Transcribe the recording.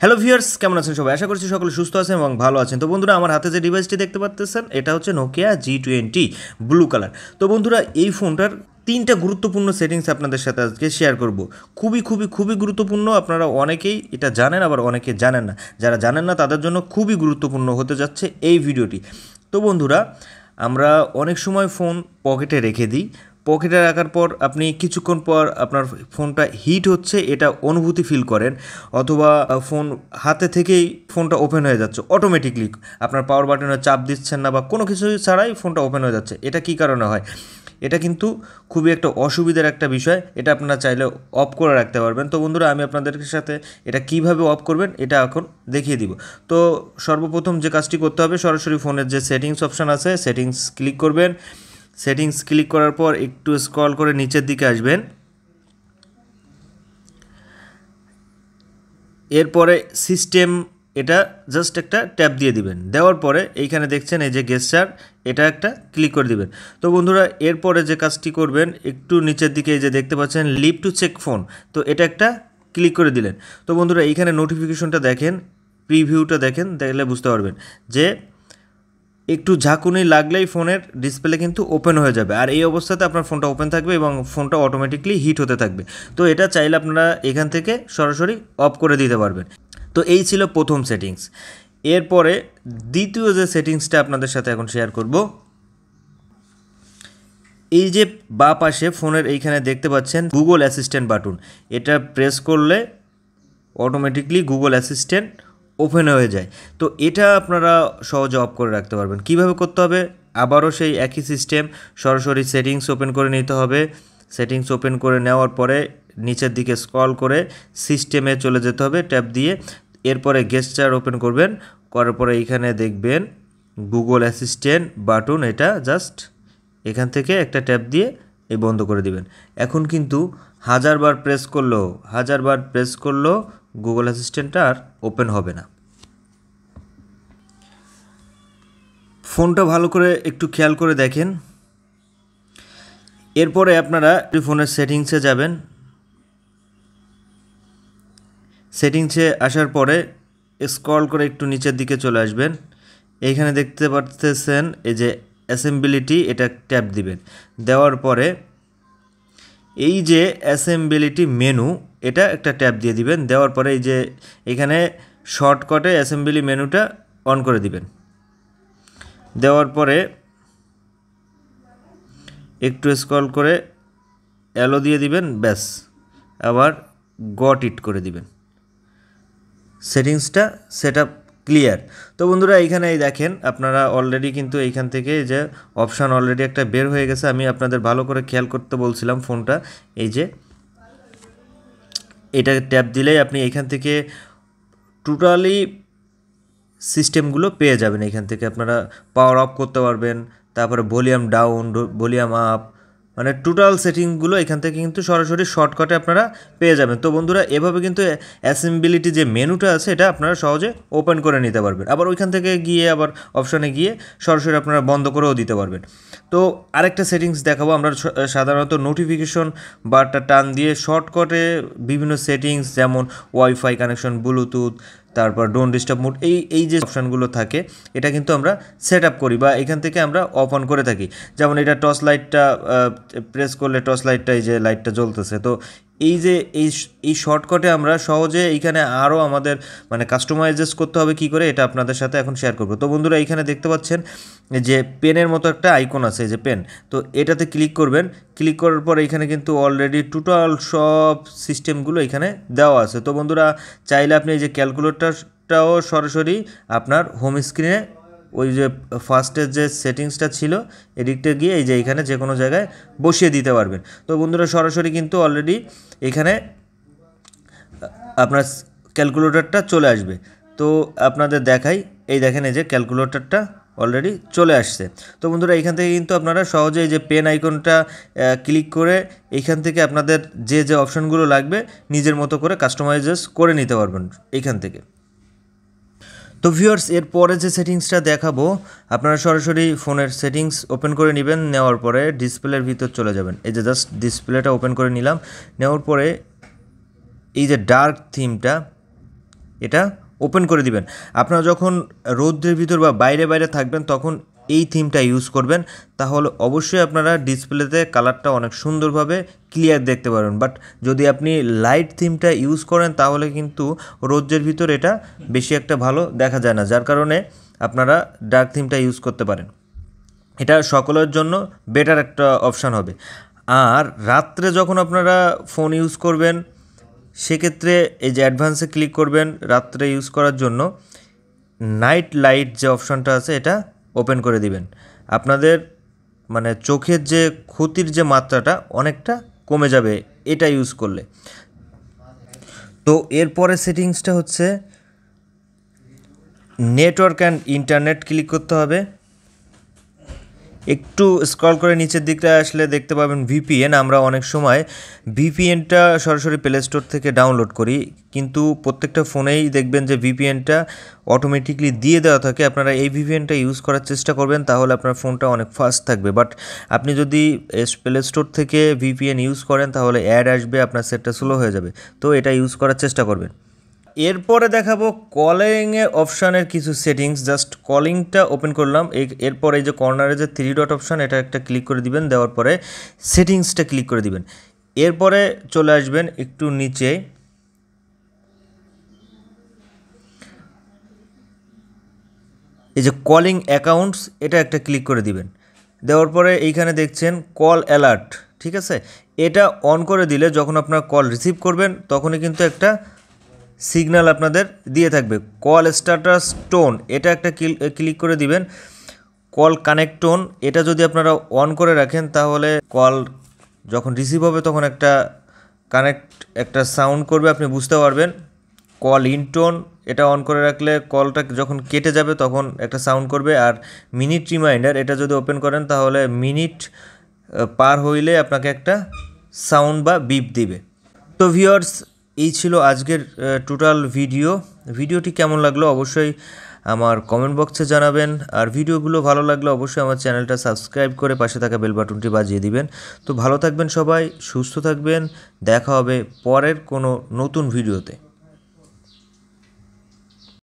Hello viewers, কেমন আছেন সবাই? আশা করছি সকলে সুস্থ আছেন এবং ভালো আছেন। তো বন্ধুরা, আমার হাতে যে ডিভাইসটি দেখতে পাচ্ছেন এটা হচ্ছে নোকিয়া G20 ব্লু কালার। তো বন্ধুরা, এই ফোনটার তিনটা গুরুত্বপূর্ণ সেটিংস আপনাদের সাথে আজকে শেয়ার করব। খুবই গুরুত্বপূর্ণ। আপনারা অনেকেই এটা জানেন, আবার অনেকে জানেন না। যারা জানেন না তাদের জন্য খুবই গুরুত্বপূর্ণ হতে যাচ্ছে এই ভিডিওটি। তো বন্ধুরা, আমরা অনেক সময় ফোন পকেটে রেখে দিই। পকেটে রাখার পর আপনি কিছুক্ষণ পর আপনার ফোনটা হিট হচ্ছে এটা অনুভূতি ফিল করেন, অথবা ফোন হাতে থেকেই ফোনটা ওপেন হয়ে যাচ্ছে অটোমেটিকলি, আপনার পাওয়ার বাটনে চাপ দিচ্ছেন না বা কোনো কিছু ছাড়াই ফোনটা ওপেন হয়ে যাচ্ছে। এটা কী কারণে হয়? এটা কিন্তু খুবই একটা অসুবিধার একটা বিষয়। এটা আপনারা চাইলে অফ করে রাখতে পারবেন। তো বন্ধুরা, আমি আপনাদের সাথে এটা কিভাবে অফ করবেন এটা এখন দেখিয়ে দিব। তো সর্বপ্রথম যে কাজটি করতে হবে, সরাসরি ফোনের যে সেটিংস অপশান আছে সেটিংস ক্লিক করবেন। সেটিংস ক্লিক করার পর একটু স্ক্রল করে নিচের দিকে আসবেন। এরপরে সিস্টেম, এটা জাস্ট একটা ট্যাপ দিয়ে দিবেন। দেওয়ার পরে এইখানে দেখছেন এই যে গেস্টার, এটা একটা ক্লিক করে দিবেন। তো বন্ধুরা, এরপরে যে কাজটি করবেন, একটু নিচের দিকে এই যে দেখতে পাচ্ছেন লিভ টু চেক ফোন, তো এটা একটা ক্লিক করে দিলেন। তো বন্ধুরা, এইখানে নোটিফিকেশনটা দেখেন, প্রিভিউটা দেখেন, দেখলে বুঝতে পারবেন যে একটু ঝাঁকুনি লাগলেই ফোনের ডিসপ্লে কিন্তু ওপেন হয়ে যাবে, আর এই অবস্থাতে আপনার ফোনটা ওপেন থাকবে এবং ফোনটা অটোমেটিকলি হিট হতে থাকবে। তো এটা চাইলে আপনারা এখান থেকে সরাসরি অফ করে দিতে পারবেন। তো এই ছিল প্রথম সেটিংস। এরপরে দ্বিতীয় যে সেটিংসটা আপনাদের সাথে এখন শেয়ার করব, এই যে বাঁ পাশে ফোনের এইখানে দেখতে পাচ্ছেন গুগল অ্যাসিস্ট্যান্ট বাটন, এটা প্রেস করলে অটোমেটিকলি গুগল অ্যাসিস্ট্যান্ট ওপেন হয়ে যায়। তো এটা আপনারা সহজে অফ করে রাখতে পারবেন। কিভাবে করতে হবে? আবারও সেই একই সিস্টেম, সরাসরি সেটিংস ওপেন করে নিতে হবে। সেটিংস ওপেন করে নেওয়ার পরে নিচের দিকে স্ক্রল করে সিস্টেমে চলে যেতে হবে ট্যাপ দিয়ে। এরপরে গেস্টার ওপেন করবেন, করার পরে এইখানে দেখবেন গুগল অ্যাসিস্ট্যান্ট বাটন, এটা জাস্ট এখান থেকে একটা ট্যাপ দিয়ে এই বন্ধ করে দিবেন। এখন কিন্তু হাজারবার প্রেস করলেও গুগল অ্যাসিস্ট্যান্টটা আর ওপেন হবে না। ফোনটা ভালো করে একটু খেয়াল করে দেখেন। এরপরে আপনারা ফোনের সেটিংসে যাবেন। সেটিংসে আসার পরে স্ক্রল করে একটু নিচের দিকে চলে আসবেন। এইখানে দেখতে পাচ্ছেন এই যে অ্যাসেম্বিলিটি, এটা ট্যাপ দিবেন। দেওয়ার পরে এই যে অ্যাসেম্বিলিটি মেনু, এটা একটা ট্যাপ দিয়ে দিবেন। দেওয়ার পরে এই যে এখানে শর্টকাটে অ্যাসেম্বলি মেনুটা অন করে দিবেন। দেওয়ার পরে একটু স্ক্রল করে অ্যালো দিয়ে দিবেন, ব্যাস, আবার গট ইট করে দিবেন। সেটিংসটা সেট আপ ক্লিয়ার। তো বন্ধুরা, এইখানে এই দেখেন আপনারা অলরেডি কিন্তু এইখান থেকে যে অপশান অলরেডি একটা বের হয়ে গেছে। আমি আপনাদের ভালো করে খেয়াল করতে বলছিলাম ফোনটা, এই যে এটা ট্যাপ দিলেই আপনি এইখান থেকে টোটালি সিস্টেমগুলো পেয়ে যাবেন। এখান থেকে আপনারা পাওয়ার অফ করতে পারবেন, তারপরে ভলিউম ডাউন, ভলিউম আপ, মানে টোটাল সেটিংগুলো এখান থেকে কিন্তু সরাসরি শর্টকাটে আপনারা পেয়ে যাবেন। তো বন্ধুরা, এভাবে কিন্তু অ্যাসেম্বিলিটি যে মেনুটা আছে এটা আপনারা সহজে ওপেন করে নিতে পারবেন। আবার ওইখান থেকে গিয়ে আবার অপশানে গিয়ে সরাসরি আপনারা বন্ধ করেও দিতে পারবেন। তো আরেকটা সেটিংস দেখাবো। আমরা সাধারণত নোটিফিকেশন বারটা টান দিয়ে শর্টকাটে বিভিন্ন সেটিংস, যেমন ওয়াইফাই কানেকশন, ব্লুটুথ, তারপর ডোন্ট ডিস্টার্ব মোড, এই যে অপশানগুলো থাকে এটা কিন্তু আমরা সেট আপ করি বা এখান থেকে আমরা অফ অন করে থাকি। যেমন এটা টর্চ লাইটটা প্রেস করলে টর্চ লাইটটা, এই যে লাইটটা জ্বলতেছে। তো এই যে এই শর্টকাটে আমরা সহজে এইখানে আরও আমাদের মানে কাস্টমাইজেস করতে হবে কী করে, এটা আপনাদের সাথে এখন শেয়ার করবো। তো বন্ধুরা, এইখানে দেখতে পাচ্ছেন যে পেনের মতো একটা আইকন আছে, এই যে পেন, তো এটাতে ক্লিক করবেন। ক্লিক করার পর এইখানে কিন্তু অলরেডি টোটাল সব সিস্টেমগুলো এখানে দেওয়া আছে। তো বন্ধুরা, চাইলে আপনি এই যে ক্যালকুলেটরটাও সরাসরি আপনার হোম স্ক্রিনে ওই যে ফার্স্টের যে সেটিংসটা ছিল এদিকটা গিয়ে এই যে এখানে যে কোনো জায়গায় বসিয়ে দিতে পারবেন। তো বন্ধুরা, সরাসরি কিন্তু অলরেডি এখানে আপনার ক্যালকুলেটরটা চলে আসবে। তো আপনাদের দেখাই, এই দেখেন এই যে ক্যালকুলেটরটা অলরেডি চলে আসছে। তো বন্ধুরা, এইখান থেকে কিন্তু আপনারা সহজে এই যে পেন আইকনটা ক্লিক করে এইখান থেকে আপনাদের যে যে অপশানগুলো লাগবে নিজের মতো করে কাস্টমাইজেস করে নিতে পারবেন এইখান থেকে। তো ভিউয়ার্স, এরপরে যে সেটিংসটা দেখাবো, আপনারা সরাসরি ফোনের সেটিংস ওপেন করে নেবেন। নেওয়ার পরে ডিসপ্লের ভিতর চলে যাবেন। এই যে জাস্ট ডিসপ্লেটা ওপেন করে নিলাম। নেওয়ার পরে এই যে ডার্ক থিমটা, এটা ওপেন করে দিবেন। আপনারা যখন রৌদ্রের ভিতর বা বাইরে বাইরে থাকবেন তখন এই থিমটা ইউজ করবেন, তাহলে অবশ্যই আপনারা ডিসপ্লেতে কালারটা অনেক সুন্দরভাবে ক্লিয়ার দেখতে পারবেন। বাট যদি আপনি লাইট থিমটা ইউজ করেন তাহলে কিন্তু রৌদ্রের ভিতর এটা বেশি একটা ভালো দেখা যায় না, যার কারণে আপনারা ডার্ক থিমটা ইউজ করতে পারেন। এটা সকলের জন্য বেটার একটা অপশান হবে। আর রাত্রে যখন আপনারা ফোন ইউজ করবেন সেক্ষেত্রে এই যে অ্যাডভান্সে ক্লিক করবেন রাত্রে ইউজ করার জন্য, নাইট লাইট যে অপশানটা আছে এটা ওপেন করে দিবেন। আপনাদের মানে চোখের যে ক্ষতির যে মাত্রাটা অনেকটা কমে যাবে এটা ইউজ করলে। তো এরপরে সেটিংসটা হচ্ছে নেটওয়ার্ক অ্যান্ড ইন্টারনেট ক্লিক করতে হবে। একটু স্ক্রল করে নিচের দিকটা আসলে দেখতে পাবেন ভিপিএন। আমরা অনেক সময় ভিপিএনটা সরাসরি প্লে স্টোর থেকে ডাউনলোড করি, কিন্তু প্রত্যেকটা ফোনেই দেখবেন যে ভিপিএনটা অটোমেটিকলি দিয়ে দেওয়া থাকে। আপনারা এই ভিপিএনটা ইউজ করার চেষ্টা করবেন, তাহলে আপনার ফোনটা অনেক ফাস্ট থাকবে। বাট আপনি যদি প্লে স্টোর থেকে ভিপিএন ইউজ করেন তাহলে অ্যাড আসবে, আপনার সেটটা স্লো হয়ে যাবে। তো এটা ইউজ করার চেষ্টা করবেন। এরপরে দেখাবো কলিংয়ের অপশানের কিছু সেটিংস। জাস্ট কলিংটা ওপেন করলাম, এরপর এই যে কর্নারে যে 3 ডট অপশান এটা একটা ক্লিক করে দিবেন, দেওয়ার পরে সেটিংসটা ক্লিক করে দিবেন। এরপরে চলে আসবেন একটু নিচে, এই যে কলিং অ্যাকাউন্টস এটা একটা ক্লিক করে দিবেন। দেওয়ার পরে এইখানে দেখছেন কল অ্যালার্ট, ঠিক আছে? এটা অন করে দিলে যখন আপনার কল রিসিভ করবেন তখনই কিন্তু একটা সিগন্যাল আপনাদের দিয়ে থাকবে। কল স্ট্যাটাস টোন এটা একটা ক্লিক করে দিবেন। কল কানেক্ট টোন এটা যদি আপনারা অন করে রাখেন তাহলে কল যখন রিসিভ হবে তখন একটা সাউন্ড করবে, আপনি বুঝতে পারবেন। কল ইন টোন এটা অন করে রাখলে কলটা যখন কেটে যাবে তখন একটা সাউন্ড করবে। আর মিনিট রিমাইন্ডার এটা যদি ওপেন করেন তাহলে মিনিট পার হইলে আপনাকে একটা সাউন্ড বা বিপ দিবে। তো ভিউয়ার্স, এই ছিল আজকের টোটাল ভিডিওটি কেমন লাগলো অবশ্যই আমার কমেন্ট বক্সে জানাবেন। আর ভিডিওগুলো ভালো লাগলে অবশ্যই আমার চ্যানেলটা সাবস্ক্রাইব করে পাশে থাকা বেল বাটনটি বাজিয়ে দিবেন। তো ভালো থাকবেন সবাই, সুস্থ থাকবেন, দেখা হবে পরের কোনো নতুন ভিডিওতে।